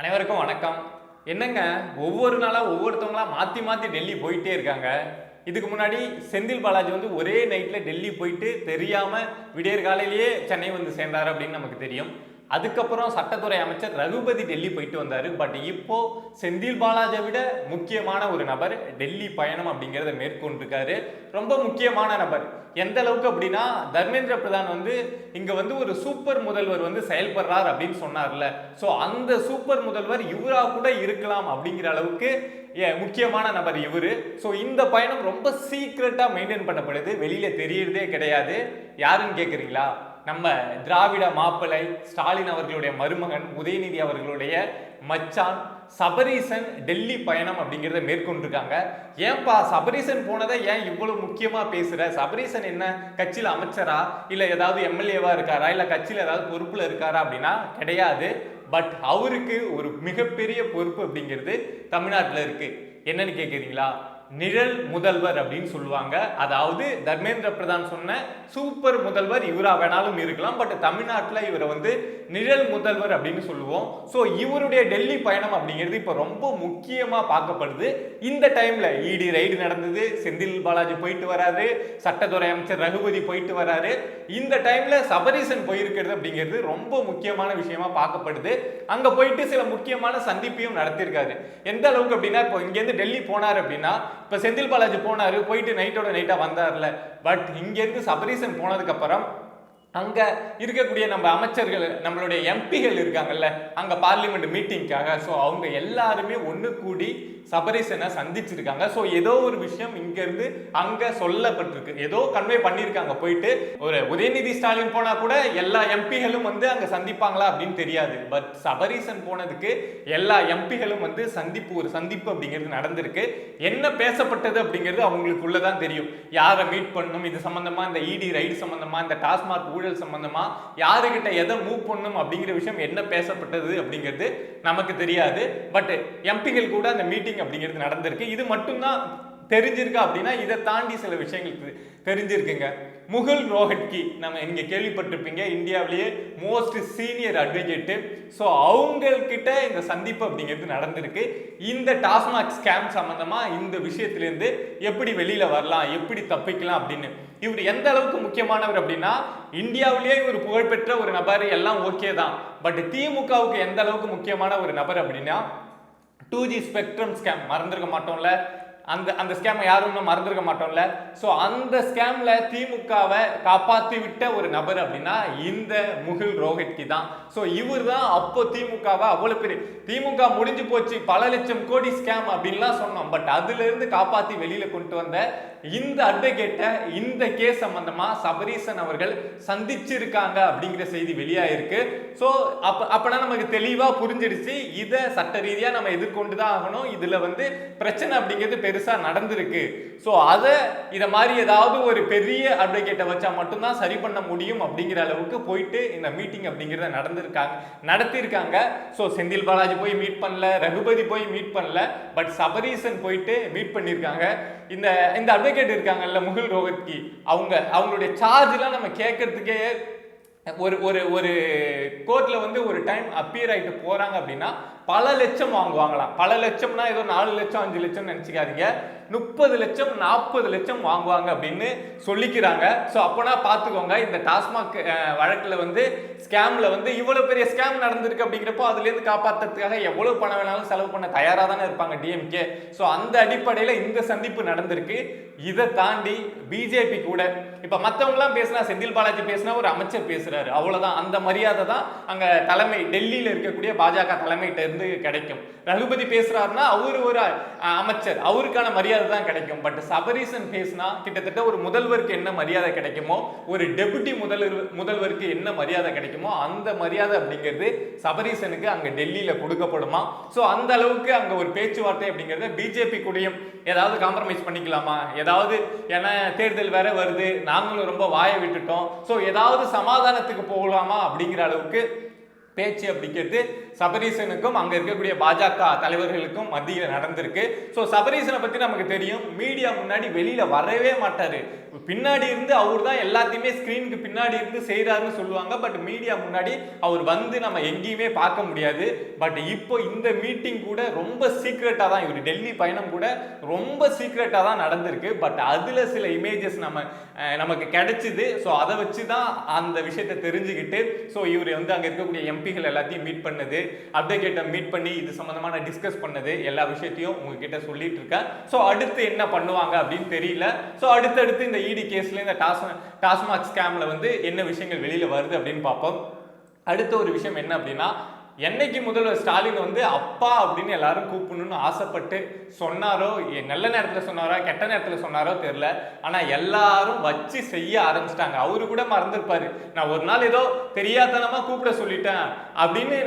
அனைவருக்கும் வணக்கம். என்னங்க, ஒவ்வொரு நாளா ஒவ்வொருத்தவங்களா மாத்தி மாத்தி டெல்லி போயிட்டே இருக்காங்க. இதுக்கு முன்னாடி செந்தில் பாலாஜி வந்து ஒரே நைட்ல டெல்லி போயிட்டு தெரியாம விடியற் காலையிலேயே சென்னை வந்து சேர்ந்தாரு அப்படின்னு நமக்கு தெரியும். அதுக்கப்புறம் சட்டத்துறை அமைச்சர் ரகுபதி டெல்லி போயிட்டு வந்தாரு. பட் இப்போ செந்தில் பாலாஜியை விட முக்கியமான ஒரு நபர் டெல்லி பயணம் அப்படிங்கிறத மேற்கொண்டிருக்காரு. ரொம்ப முக்கியமான நபர். எந்த அளவுக்கு அப்படின்னா, தர்மேந்திர பிரதான் வந்து இங்க வந்து ஒரு சூப்பர் முதல்வர் வந்து செயல்படுறார் அப்படின்னு சொன்னார்ல. ஸோ அந்த சூப்பர் முதல்வர் இவரா கூட இருக்கலாம் அப்படிங்கிற அளவுக்கு முக்கியமான நபர் இவரு. ஸோ இந்த பயணம் ரொம்ப சீக்ரெட்டா மெயின்டைன் பண்ணப்படுது, வெளியில தெரியறதே கிடையாது. யாருன்னு கேட்குறீங்களா? நம்ம திராவிட மாப்பிள்ளை ஸ்டாலின் அவர்களுடைய மருமகன் உதயநிதி அவர்களுடைய மச்சான் சபரீசன் டெல்லி பயணம் அப்படிங்கிறத மேற்கொண்டிருக்காங்க. ஏன்பா சபரீசன் போனதை ஏன் இவ்வளவு முக்கியமா பேசுற? சபரீசன் என்ன கட்சியில் அமைச்சரா, இல்ல ஏதாவது எம்எல்ஏவா இருக்காரா, இல்ல கட்சியில் ஏதாவது பொறுப்புல இருக்காரா அப்படின்னா கிடையாது. பட் அவருக்கு ஒரு மிகப்பெரிய பொறுப்பு அப்படிங்கிறது தமிழ்நாட்டில் இருக்கு. என்னன்னு கேட்குறீங்களா? நிழல் முதல்வர் அப்படின்னு சொல்லுவாங்க. அதாவது தர்மேந்திர பிரதான் சொன்ன சூப்பர் முதல்வர் இவரா வேணாலும் இருக்கலாம். பட் தமிழ்நாட்டில் இவரை வந்து நிழல் முதல்வர் அப்படின்னு சொல்லுவோம். ஸோ இவருடைய டெல்லி பயணம் அப்படிங்கிறது இப்போ ரொம்ப முக்கியமாக பார்க்கப்படுது. இந்த டைம்ல இடி ரைடு நடந்தது, செந்தில் பாலாஜி போயிட்டு வராரு, சட்டத்துறை அமைச்சர் ரகுபதி போயிட்டு வராரு. இந்த டைம்ல சபரீசன் போயிருக்கிறது அப்படிங்கிறது ரொம்ப முக்கியமான விஷயமா பார்க்கப்படுது. அங்க போயிட்டு சில முக்கியமான சந்திப்பையும் நடத்தியிருக்காரு. எந்த அளவுக்கு அப்படின்னா, இப்போ இங்கேருந்து டெல்லி போனார் அப்படின்னா, இப்ப செந்தில் பாலாஜி போனாரு, போயிட்டு நைட்டோட நைட்டா வந்தார்ல. பட் இங்க இருந்து சபரீசன் போனதுக்கு அப்புறம் அங்க இருக்கக்கூடிய நம்ம அமைச்சர்கள், நம்மளுடைய எம்பிகள் இருக்காங்கல்ல, அங்க பார்லிமெண்ட் மீட்டிங்காக, ஸோ அவங்க எல்லாருமே ஒன்று கூடி சபரீசனை சந்திச்சிருக்காங்க. ஸோ ஏதோ ஒரு விஷயம் இங்க இருந்து அங்க சொல்லப்பட்டிருக்கு, ஏதோ கன்வே பண்ணியிருக்காங்க. போயிட்டு ஒரு உதயநிதி ஸ்டாலின் போனா கூட எல்லா எம்பிகளும் வந்து அங்க சந்திப்பாங்களா அப்படின்னு தெரியாது. பட் சபரீசன் போனதுக்கு எல்லா எம்பிகளும் வந்து ஒரு சந்திப்பு அப்படிங்கிறது நடந்திருக்கு. என்ன பேசப்பட்டது அப்படிங்கிறது அவங்களுக்குள்ளதான் தெரியும். யாரை மீட் பண்ணணும், இது சம்பந்தமா, இந்த இடி ரைடு சம்பந்தமா, இந்த டாஸ்மாக் ஊழல் சம்பந்தமா யாருகிட்ட எதை மூவ் பண்ணணும் அப்படிங்கிற விஷயம் என்ன பேசப்பட்டது அப்படிங்கிறது நமக்கு தெரியாது. பட் எம்பிகள் கூட அந்த மீட்டிங் அப்படிங்கிறது நடந்திருக்கு. இது மட்டும்தான் தெரிஞ்சிருக்கா அப்படின்னா, இதை தாண்டி சில விஷயங்கள் தெரிஞ்சிருக்குங்க. முகுல் ரோஹட்கி நம்ம இங்க கேள்விப்பட்டிருப்பீங்க, இந்தியாவிலேயே மோஸ்ட் சீனியர் அட்வொகேட். ஸோ அவங்கக்கிட்ட இந்த சந்திப்பு அப்படிங்கிறது நடந்திருக்கு. இந்த டாஸ்மாக் ஸ்கேம் சம்பந்தமா இந்த விஷயத்திலிருந்து எப்படி வெளியில வரலாம், எப்படி தப்பிக்கலாம் அப்படின்னு. இவர் எந்த அளவுக்கு முக்கியமானவர் அப்படின்னா, இந்தியாவிலேயே ஒரு புகழ்பெற்ற ஒரு நபர், எல்லாம் ஓகே தான். பட் திமுகவுக்கு எந்த அளவுக்கு முக்கியமான ஒரு நபர் அப்படின்னா, 2G ஸ்பெக்ட்ரம் ஸ்கேம் மறந்துருக்க மாட்டோம்ல, அந்த ஸ்கேமை யாரும் மறந்துருக்க மாட்டோம்ல. ஸோ அந்த ஸ்கேம்ல திமுகவை காப்பாற்றி விட்ட ஒரு நபர் அப்படின்னா இந்த முகுல் ரோஹட்கி தான். ஸோ இவர் தான் அப்போ திமுகவை அவ்வளவு பெரிய, திமுக முடிஞ்சு போச்சு, பல லட்சம் கோடி ஸ்கேம் அப்படின்லாம் சொன்னோம். பட் அதுல இருந்து காப்பாற்றி வெளியில கொண்டு வந்த இந்த அட்வொகேட்டை இந்த கேஸ் சம்பந்தமா சபரீசன் அவர்கள் சந்திச்சிருக்காங்க அப்படிங்கிற செய்தி வெளியாயிருக்கு. ஸோ அப்பனா நமக்கு தெளிவா புரிஞ்சிடுச்சு, இதை சட்ட ரீதியா நம்ம எதிர்கொண்டுதான் ஆகணும். இதுல வந்து பிரச்சனை அப்படிங்கிறது பெருசா நடந்திருக்கு. ஸோ அதை இதை மாதிரி ஏதாவது ஒரு பெரிய அட்வொகேட்டை வச்சா மட்டும்தான் சரி பண்ண முடியும் அப்படிங்கிற அளவுக்கு போயிட்டு இந்த மீட்டிங் அப்படிங்கிறத நடத்தியிருக்காங்க. ஸோ செந்தில் பாலாஜி போய் மீட் பண்ணல, ரகுபதி போய் மீட் பண்ணல, பட் சபரீசன் போயிட்டு மீட் பண்ணியிருக்காங்க. இந்த அட்வொகேட் இருக்காங்கல்ல முகுல் ரோஹட்கி, அவங்களுடைய சார்ஜ்லாம் நம்ம கேட்கறதுக்கே ஒரு கோர்ட்ல வந்து ஒரு டைம் அப்பியர் ஆயிட்டு போறாங்க அப்படின்னா பல லட்சம் வாங்குவாங்களாம். பல லட்சம்னா ஏதோ 4 லட்சம் 5 லட்சம் நினைச்சுக்காதீங்க, 30 லட்சம் 40 லட்சம் வாங்குவாங்க அப்படின்னு சொல்லிக்கிறாங்க. ஸோ அப்போனா பார்த்துக்கோங்க, இந்த டாஸ்மாக் வழக்கில் வந்து ஸ்கேம்ல வந்து இவ்வளவு பெரிய ஸ்கேம் நடந்திருக்கு அப்படிங்கிறப்போ அதுலேருந்து காப்பாற்றுறதுக்காக எவ்வளவு பணம் வேணாலும் செலவு பண்ண தயாராக தானே இருப்பாங்க டிஎம்கே. ஸோ அந்த அடிப்படையில் இந்த சந்திப்பு நடந்திருக்கு. இதை தாண்டி பிஜேபி கூட இப்ப மற்றவங்களாம் பேசினா, செந்தில் பாலாஜி பேசினா ஒரு அமைச்சர் பேசுறாரு, அவ்வளவுதான். அந்த மரியாதை தான் அங்க தலைமை டெல்லியில இருக்கக்கூடிய பாஜக தலைமையிட்ட இருந்து கிடைக்கும். ரகுபதி பேசுறாருன்னா அவரு ஒரு அமைச்சர், அவருக்கான மரியாதை தான் கிடைக்கும். பட் சபரீசன் பேசினா கிட்டத்தட்ட ஒரு முதல்வருக்கு என்ன மரியாதை கிடைக்குமோ, ஒரு டெபுட்டி முதல்வருக்கு என்ன மரியாதை கிடைக்குமோ அந்த மரியாதை அப்படிங்கிறது சபரீசனுக்கு அங்க டெல்லியில கொடுக்கப்படுமா. ஸோ அந்த அளவுக்கு அங்க ஒரு பேச்சுவார்த்தை அப்படிங்கிறத பிஜேபி கூடயும் ஏதாவது காம்ப்ரமைஸ் பண்ணிக்கலாமா, ஏதாவது, ஏன்னா தேர்தல் வேற வருது, நாங்களும் ரொம்ப வாயை விட்டுட்டோம், ஸோ ஏதாவது சமாதானத்துக்கு போகலாமா அப்படிங்கிற அளவுக்கு பேச்சு அப்படிங்கிறது சபரீசனுக்கும் அங்க இருக்கக்கூடிய பாஜக தலைவர்களுக்கும் மத்தியில் நடந்திருக்கு. ஸோ சபரீசனை பத்தி நமக்கு தெரியும், மீடியா முன்னாடி வெளியில வரவே மாட்டாரு, பின்னாடி இருந்து அவர் தான் எல்லாத்தையுமே ஸ்கிரீனுக்கு பின்னாடி இருந்து செய்யறாருன்னு சொல்லுவாங்க. பட் மீடியா முன்னாடி அவர் வந்து நம்ம எங்கேயுமே பார்க்க முடியாது. பட் இப்போ இந்த மீட்டிங் கூட ரொம்ப சீக்ரெட்டா தான், இவர் டெல்லி பயணம் கூட ரொம்ப சீக்ரெட்டா தான் நடந்திருக்கு. பட் அதுல சில இமேஜஸ் நமக்கு கிடைச்சிது. ஸோ அதை வச்சு தான் அந்த விஷயத்தை தெரிஞ்சுக்கிட்டு ஸோ இவர் வந்து அங்கே இருக்கக்கூடிய எம்பிகள் எல்லாத்தையும் மீட் பண்ணது, அட்வொகேட்டை மீட் பண்ணி இது சம்பந்தமா நான் டிஸ்கஸ் பண்ணது, எல்லா விஷயத்தையும் உங்ககிட்ட சொல்லிட்டு இருக்கேன். ஸோ அடுத்து என்ன பண்ணுவாங்க அப்படின்னு தெரியல. ஸோ அடுத்தடுத்து இந்த இடி கேஸ்ல இந்த டாஸ்மாக் ஸ்கேம்ல வந்து என்ன விஷயங்கள் வெளியில வருது அப்படின்னு பார்ப்போம். அடுத்த ஒரு விஷயம் என்ன அப்படின்னா, என்னைக்கு முதல்வர் ஸ்டாலின் வந்து அப்பா அப்படின்னு எல்லாரும் கூப்பிடணும்னு ஆசைப்பட்டு சொன்னாரோ, நல்ல நேரத்தில் சொன்னாரோ கெட்ட நேரத்தில் சொன்னாரோ தெரியல, ஆனால் எல்லாரும் வச்சு செய்ய ஆரம்பிச்சிட்டாங்க. அவரு கூட மறந்துருப்பாரு, நான் ஒரு நாள் ஏதோ தெரியாதனமா கூப்பிட சொல்லிட்டேன் அப்படின்னு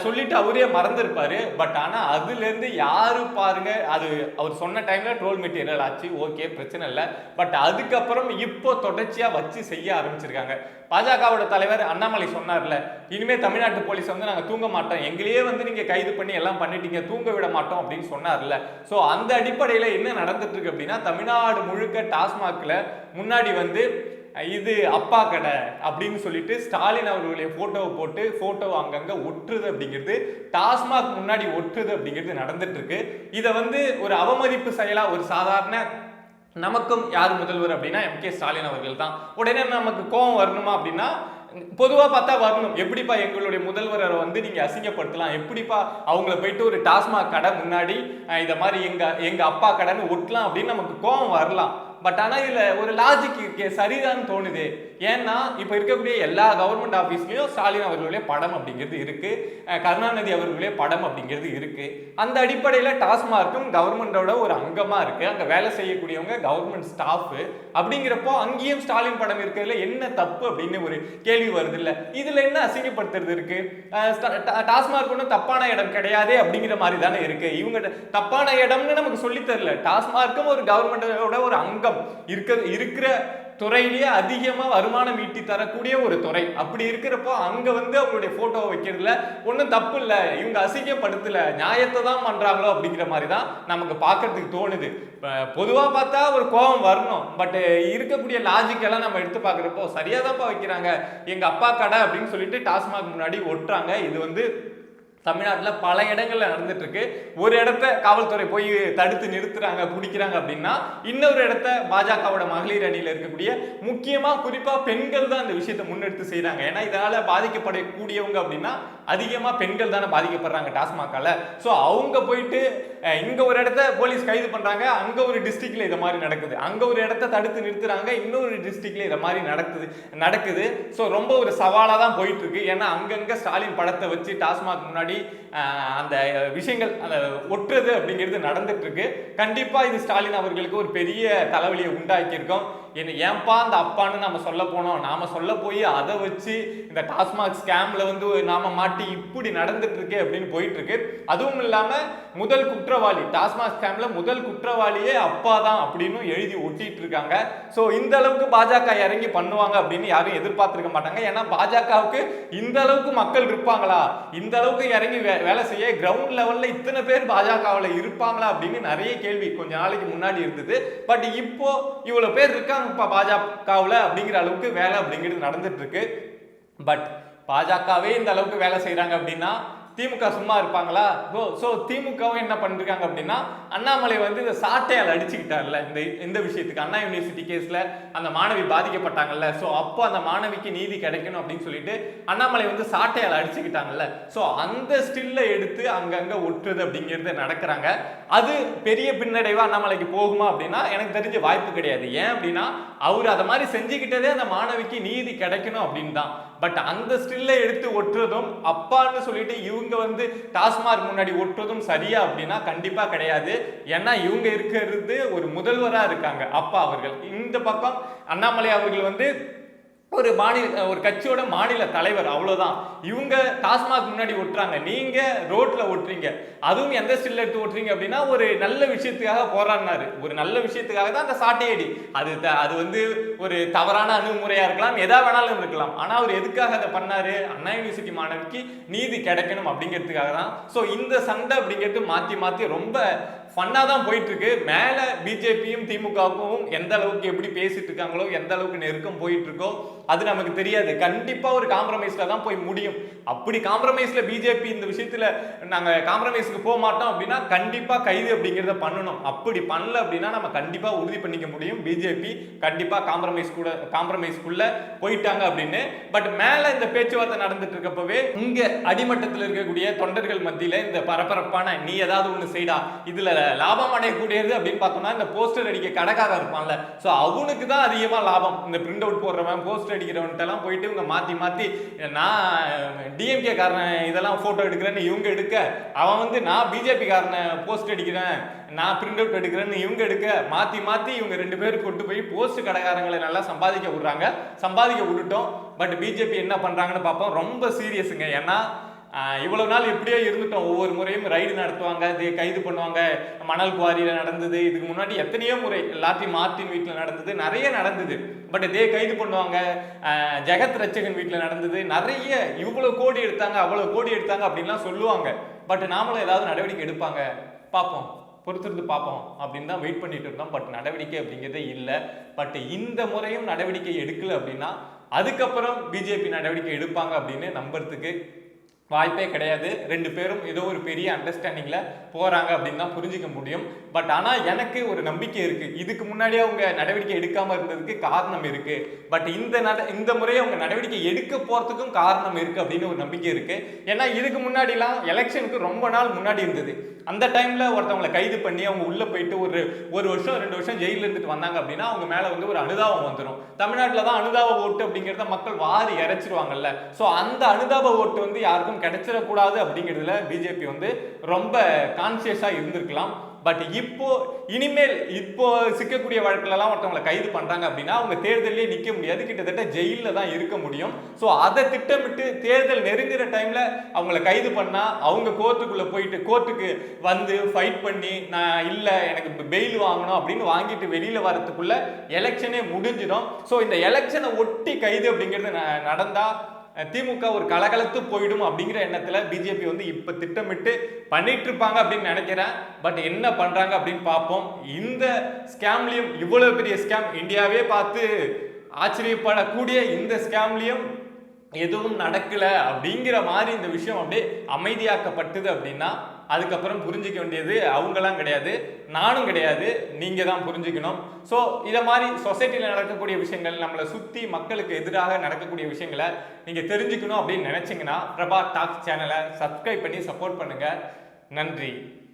சொல்லிட்டு அவரே மறந்துருப்பாரு. பட் ஆனால் அதுலேருந்து யாரு பாருங்க, அது அவர் சொன்ன டைம்ல ட்ரோல் மெட்டீரியல் ஆச்சு, ஓகே பிரச்சனை இல்லை. பட் அதுக்கப்புறம் இப்போ தொடர்ச்சியாக வச்சு செய்ய ஆரம்பிச்சிருக்காங்க. பாஜகவோட தலைவர் அண்ணாமலை சொன்னார்ல, இனிமே தமிழ்நாட்டு போலீஸ் வந்து நாங்கள் தூங்க மாட்டோம், எங்களையே வந்து நீங்க கைது பண்ணி எல்லாம் பண்ணிட்டீங்க, தூங்க விட மாட்டோம் அப்படின்னு சொன்னார்ல. ஸோ அந்த அடிப்படையில் என்ன நடந்துட்டு இருக்கு அப்படின்னா, தமிழ்நாடு முழுக்க டாஸ்மாக்ல முன்னாடி வந்து இது அப்பா கடை அப்படின்னு சொல்லிட்டு ஸ்டாலின் அவர்களுடைய போட்டோவை போட்டு போட்டோ அங்கங்க ஒட்டுறது அப்படிங்கிறது, டாஸ்மாக் முன்னாடி ஒட்டுறது அப்படிங்கிறது நடந்துட்டு இருக்கு. இதை வந்து ஒரு அவமதிப்பு செயலா, ஒரு சாதாரண நமக்கும் யார் முதல்வர் அப்படின்னா எம்.கே. ஸ்டாலின் அவர்கள் தான். உடனே நமக்கு கோபம் வரணுமா அப்படின்னா, பொதுவா பார்த்தா வரணும். எப்படிப்பா எங்களுடைய முதல்வரை வந்து நீங்க அசிங்கப்படுத்தலாம், எப்படிப்பா அவங்கள போயிட்டு ஒரு டாஸ்மாக் கடை முன்னாடி இத மாதிரி எங்க அப்பா கடைன்னு ஒட்டலாம் அப்படின்னு நமக்கு கோபம் வரலாம். பட் ஆனால் இதில் ஒரு லாஜிக் சரிதான் தோணுது. ஏன்னா இப்போ இருக்கக்கூடிய எல்லா கவர்மெண்ட் ஆஃபீஸ்லையும் ஸ்டாலின் அவர்களுடைய படம் அப்படிங்கிறது இருக்கு, கருணாநிதி அவர்களுடைய படம் அப்படிங்கிறது இருக்கு. அந்த அடிப்படையில் டாஸ்மார்க்கும் கவர்மெண்டோட ஒரு அங்கமாக இருக்கு, அங்கே வேலை செய்யக்கூடியவங்க கவர்மெண்ட் ஸ்டாஃப். அப்படிங்கிறப்போ அங்கேயும் ஸ்டாலின் படம் இருக்கிறதுல என்ன தப்பு அப்படின்னு ஒரு கேள்வி வருது இல்லை. இதில் என்ன அசிங்கப்படுத்துறது இருக்கு? டாஸ்மார்க் ஒன்றும் தப்பான இடம் கிடையாதே அப்படிங்கிற மாதிரி தானே இருக்கு. இவங்க தப்பான இடம்னு நமக்கு சொல்லி தரல. டாஸ்மார்க்கும் ஒரு கவர்மெண்டோட ஒரு அங்கம், இருக்கிற துறையிலேயே அதிகமா வருமானம் ஈட்டி தரக்கூடிய ஒரு துறை. அப்படி இருக்கிறப்போ அங்க வந்து அவங்களுடைய போட்டோவை வைக்கிறதுல ஒன்றும் தப்பு இல்லை, இவங்க அசிங்கப்படுத்தல, நியாயத்தை தான் பண்றாங்களோ அப்படிங்கிற மாதிரி தான் நமக்கு பார்க்கறதுக்கு தோணுது. பொதுவா பார்த்தா ஒரு கோபம் வரணும், பட் இருக்கக்கூடிய லாஜிக் எல்லாம் நம்ம எடுத்து பார்க்குறப்போ சரியா தான்ப்பா வைக்கிறாங்க, எங்க அப்பா கடை அப்படின்னு சொல்லிட்டு டாஸ்மாக் முன்னாடி ஒட்டுறாங்க. இது வந்து தமிழ்நாட்டில் பல இடங்கள்ல நடந்துட்டு இருக்கு. ஒரு இடத்த காவல்துறை போய் தடுத்து நிறுத்துறாங்க, பிடிக்கிறாங்க அப்படின்னா, இன்னொரு இடத்த பாஜகவோட மகளிர் அணியில் இருக்கக்கூடிய முக்கியமா குறிப்பா பெண்கள் தான் இந்த விஷயத்தை முன்னெடுத்து செய்யறாங்க. ஏன்னா இதனால பாதிக்கப்படக்கூடியவங்க அப்படின்னா அதிகமா பெண்கள் தானே பாதிக்கப்படுறாங்க டாஸ்மாகால. ஸோ அவங்க போயிட்டு இங்க ஒரு இடத்த போலீஸ் கைது பண்றாங்க, அங்க ஒரு டிஸ்ட்ரிக்ட்ல இதை மாதிரி நடக்குது, அங்க ஒரு இடத்த தடுத்து நிறுத்துறாங்க, இன்னொரு டிஸ்ட்ரிக்ட்ல இதை மாதிரி நடக்குது. ஸோ ரொம்ப ஒரு சவாலா தான் போயிட்டு இருக்கு. ஏன்னா அங்கங்க ஸ்டாலின் படத்தை வச்சு டாஸ்மாக் முன்னாடி அந்த விஷயங்கள் அந்த ஒட்டுறது அப்படிங்கிறது நடந்துட்டு இருக்கு. கண்டிப்பா இது ஸ்டாலின் அவர்களுக்கு ஒரு பெரிய தலைவலியை உண்டாக்கி இருக்கும். ஏன்பா அந்த அப்பான்னு நாம சொல்ல போனோம், நாம சொல்ல போய் அதை வச்சு இந்த டாஸ்மாக் ஸ்கேம்ல வந்து நாம மாட்டி இப்படி நடந்துட்டு இருக்கு அப்படின்னு போயிட்டு இருக்கு. அதுவும் இல்லாம முதல் குற்றவாளி, டாஸ்மாக் ஸ்கேம்ல முதல் குற்றவாளியே அப்பா தான் அப்படின்னு எழுதி ஒட்டிட்டு இருக்காங்க. ஸோ இந்த அளவுக்கு பாஜக இறங்கி பண்ணுவாங்க அப்படின்னு யாரும் எதிர்பார்த்திருக்க மாட்டாங்க. ஏன்னா பாஜகவுக்கு இந்த அளவுக்கு மக்கள் இருப்பாங்களா, இந்த அளவுக்கு இறங்கி வேலை செய்ய கிரவுண்ட் லெவல்ல இத்தனை பேர் பாஜகவில் இருப்பாங்களா அப்படின்னு நிறைய கேள்வி கொஞ்ச நாளைக்கு முன்னாடி இருந்தது. பட் இப்போ இவ்வளவு பேர் இருக்காங்க பாஜகவுல அப்படிங்கிற அளவுக்கு வேலை அப்படிங்கிறது நடந்துட்டு இருக்கு. பட் பாஜகவே இந்த அளவுக்கு வேலை செய்யறாங்க அப்படின்னா திமுக சும்மா இருப்பாங்களா? ஸோ திமுகவும் என்ன பண்ணிருக்காங்க அப்படின்னா, அண்ணாமலை வந்து இந்த சாட்டையால் அடிச்சுக்கிட்டார்ல இந்த விஷயத்துக்கு, அண்ணா யூனிவர்சிட்டி கேஸ்ல அந்த மாணவி பாதிக்கப்பட்டாங்கல்ல. ஸோ அப்போ அந்த மாணவிக்கு நீதி கிடைக்கணும் அப்படின்னு சொல்லிட்டு அண்ணாமலை வந்து சாட்டையால் அடிச்சுக்கிட்டாங்கல்ல. ஸோ அந்த ஸ்டில்ல எடுத்து அங்கங்க ஒட்டுறது அப்படிங்கிறது நடக்கிறாங்க. அது பெரிய பின்னடைவா அண்ணாமலைக்கு போகுமா அப்படின்னா எனக்கு தெரிஞ்ச வாய்ப்பு கிடையாது. ஏன் அப்படின்னா அவர் அதை மாதிரி செஞ்சுக்கிட்டதே அந்த மாணவிக்கு நீதி கிடைக்கணும் அப்படின்னு தான். பட் அந்த ஸ்டில்ல எடுத்து ஒட்டுறதும் அப்பான்னு சொல்லிட்டு இவங்க வந்து டாஸ்மாக் முன்னாடி ஒட்டுறதும் சரியா அப்படின்னா கண்டிப்பா கிடையாது. ஏன்னா இவங்க இருக்கிறது ஒரு முதல்வரா இருக்காங்க அப்பா அவர்கள், இந்த பக்கம் அண்ணாமலை அவர்கள் வந்து ஒரு கட்சியோட மாநில தலைவர், அவ்வளவுதான். இவங்க டாஸ்மாக் முன்னாடி ஒட்டுறாங்க, நீங்க ரோட்ல ஒட்டுறீங்க. அதுவும் எந்த ஸ்டில் எடுத்து ஒட்டுறீங்க அப்படின்னா ஒரு நல்ல விஷயத்துக்காக போராடினாரு, ஒரு நல்ல விஷயத்துக்காக தான் அந்த சாட்டையடி. அது வந்து ஒரு தவறான அணுகுமுறையா இருக்கலாம், எதா வேணாலும் இருக்கலாம். ஆனா அவர் எதுக்காக அதை பண்ணாரு? அண்ணா யூனிவர்சிட்டி மாணவிக்கு நீதி கிடைக்கணும் அப்படிங்கிறதுக்காக தான். ஸோ இந்த சண்டை அப்படிங்கிறது மாத்தி மாத்தி ரொம்ப ஃபன்னா தான் போயிட்டு இருக்கு. மேல பிஜேபியும் திமுகவுக்கும் எந்த அளவுக்கு எப்படி பேசிட்டு இருக்காங்களோ, எந்த அளவுக்கு நெருக்கம் போயிட்டு இருக்கோ அது நமக்கு தெரியாது. கண்டிப்பா ஒரு காம்ப்ரமைஸ்ல தான் போய் முடியும். அப்படி காம்ப்ரமைஸ்ல பிஜேபி இந்த விஷயத்துல நாங்க காம்ப்ரமைஸ்க்கு போக மாட்டோம் அப்படின்னா கண்டிப்பா கைது அப்படிங்கிறத பண்ணணும். அப்படி பண்ணல அப்படின்னா நம்ம கண்டிப்பா உறுதி பண்ணிக்க முடியும் பிஜேபி கண்டிப்பா காம்ப்ரமைஸ்க்குள்ள போயிட்டாங்க அப்படின்னு. பட் மேல இந்த பேச்சுவார்த்தை நடந்துட்டு இருக்கப்பவே இங்க அடிமட்டத்தில் இருக்கக்கூடிய தொண்டர்கள் மத்தியில இந்த பரபரப்பான நீ ஏதாவது ஒண்ணு செய்டா இதுல லாபம் அடையக்கூடியது அப்படின்னு பார்த்தோம்னா இந்த போஸ்டர் அடிக்க கடைக்காரன் இருப்பான்ல, ஸோ அவனுக்கு தான் அதிகமா லாபம். இந்த பிரிண்ட் அவுட் போடுறவன் போஸ்டர் அடிக்கிறவன்ட்டு எல்லாம் போயிட்டு இவங்க மாத்தி மாத்தி நான் டிஎம்கே காரன் இதெல்லாம் போட்டோ எடுக்கிறேன்னு இவங்க எடுக்க, அவன் வந்து நான் பிஜேபி காரனை போஸ்ட் அடிக்கிறேன் நான் பிரிண்ட் அவுட் எடுக்கிறேன்னு இவங்க எடுக்க, மாத்தி மாத்தி இவங்க 2 பேரும் கொண்டு போய் போஸ்ட் கடைக்காரங்களை நல்லா சம்பாதிக்க விடுறாங்க. சம்பாதிக்க விட்டுட்டோம். பட் பிஜேபி என்ன பண்றாங்கன்னு பார்ப்போம். ரொம்ப சீரியஸுங்க. ஏன்னா இவ்வளவு நாள் எப்படியோ இருந்துட்டோம். ஒவ்வொரு முறையும் ரைடு நடத்துவாங்க, கைது பண்ணுவாங்க. மணல் குவாரியில நடந்தது, இதுக்கு முன்னாடி எத்தனையோ முறை எல்லாத்தையும் மார்ட்டின் வீட்டில் நடந்தது, நிறைய நடந்தது. பட் கைது பண்ணுவாங்க. ஜெகத் ரட்சகன் வீட்டில் நடந்தது, நிறைய இவ்வளவு கோடி எடுத்தாங்க அவ்வளவு கோடி எடுத்தாங்க அப்படின்லாம் சொல்லுவாங்க. பட் நாமளும் ஏதாவது நடவடிக்கை எடுப்பாங்க, பார்ப்போம், பொறுத்திருந்து பார்ப்போம் அப்படின்னு தான் வெயிட் பண்ணிட்டு இருந்தோம். பட் நடவடிக்கை அப்படிங்கிறதே இல்லை. பட் இந்த முறையும் நடவடிக்கை எடுக்கல அப்படின்னா அதுக்கப்புறம் பிஜேபி நடவடிக்கை எடுப்பாங்க அப்படின்னு நம்புறதுக்கு வாய்ப்பே கிடையாது. 2 பேரும் ஏதோ ஒரு பெரிய அண்டர்ஸ்டாண்டிங்ல போறாங்க அப்படின்னு தான் புரிஞ்சுக்க முடியும். பட் ஆனா எனக்கு ஒரு நம்பிக்கை இருக்கு, இதுக்கு முன்னாடியே அவங்க நடவடிக்கை எடுக்காம இருந்ததுக்கு காரணம் இருக்கு. பட் இந்த முறையை அவங்க நடவடிக்கை எடுக்க போறதுக்கும் காரணம் இருக்கு அப்படின்னு ஒரு நம்பிக்கை இருக்கு. ஏன்னா இதுக்கு முன்னாடிலாம் எலெக்ஷனுக்கு ரொம்ப நாள் முன்னாடி இருந்தது. அந்த டைம்ல ஒருத்தவங்களை கைது பண்ணி அவங்க உள்ள போயிட்டு ஒரு வருஷம் 2 வருஷம் ஜெயில இருந்துட்டு வந்தாங்க அப்படின்னா அவங்க மேல வந்து ஒரு அனுதாபம் வந்துடும். தமிழ்நாட்டில் தான் அனுதாப ஓட்டு அப்படிங்கிறத மக்கள் வாரி இறைச்சிருவாங்கல்ல. ஸோ அந்த அனுதாப ஓட்டு வந்து யாருக்கும் கிடைச்சிடக்கூடாது அப்படிங்கிறதுல பிஜேபி வந்து ரொம்ப கான்சியஸா இருந்திருக்கலாம். பட் இப்போ சிக்கக்கூடிய வழக்கிலலாம் ஒருத்தவங்களை கைது பண்றாங்க அப்படின்னா அவங்க தேர்தலே நிக்க முடியாது, கிட்டத்தட்ட ஜெயில தான் இருக்க முடியும். ஸோ அதை திட்டமிட்டு தேர்தல் நெருங்குற டைம்ல அவங்களை கைது பண்ணா அவங்க கோர்ட்டுக்கு வந்து ஃபைட் பண்ணி நான் இல்லை எனக்கு பெயில் வாங்கணும் அப்படின்னு வாங்கிட்டு வெளியில வரதுக்குள்ள எலெக்ஷனே முடிஞ்சிடும். ஸோ இந்த எலெக்ஷனை ஒட்டி கைது அப்படிங்கிறது நடந்தா திமுக ஒரு கலகலத்து போயிடும் அப்படிங்கிற எண்ணத்துல பிஜேபி வந்து இப்ப திட்டமிட்டு பண்ணிட்டு இருப்பாங்க அப்படின்னு நினைக்கிறேன். பட் என்ன பண்றாங்க அப்படின்னு பார்ப்போம். இந்த ஸ்கேம்லயும் இவ்வளவு பெரிய ஸ்கேம் இந்தியாவே பார்த்து ஆச்சரியப்படக்கூடிய இந்த ஸ்கேம்லயும் எதுவும் நடக்கல அப்படிங்கிற மாதிரி இந்த விஷயம் அப்படியே அமைதியாக்கப்பட்டது அப்படின்னா அதுக்கப்புறம் புரிஞ்சிக்க வேண்டியது அவங்களாம் கிடையாது, நானும் கிடையாது, நீங்க தான் புரிஞ்சுக்கணும். ஸோ இதை மாதிரி சொசைட்டியில் நடக்கக்கூடிய விஷயங்கள், நம்மளை சுற்றி மக்களுக்கு எதிராக நடக்கக்கூடிய விஷயங்களை நீங்க தெரிஞ்சுக்கணும் அப்படின்னு நினைச்சீங்கன்னா பிரபா டாக்ஸ் சேனலை சப்ஸ்கிரைப் பண்ணி சப்போர்ட் பண்ணுங்க. நன்றி.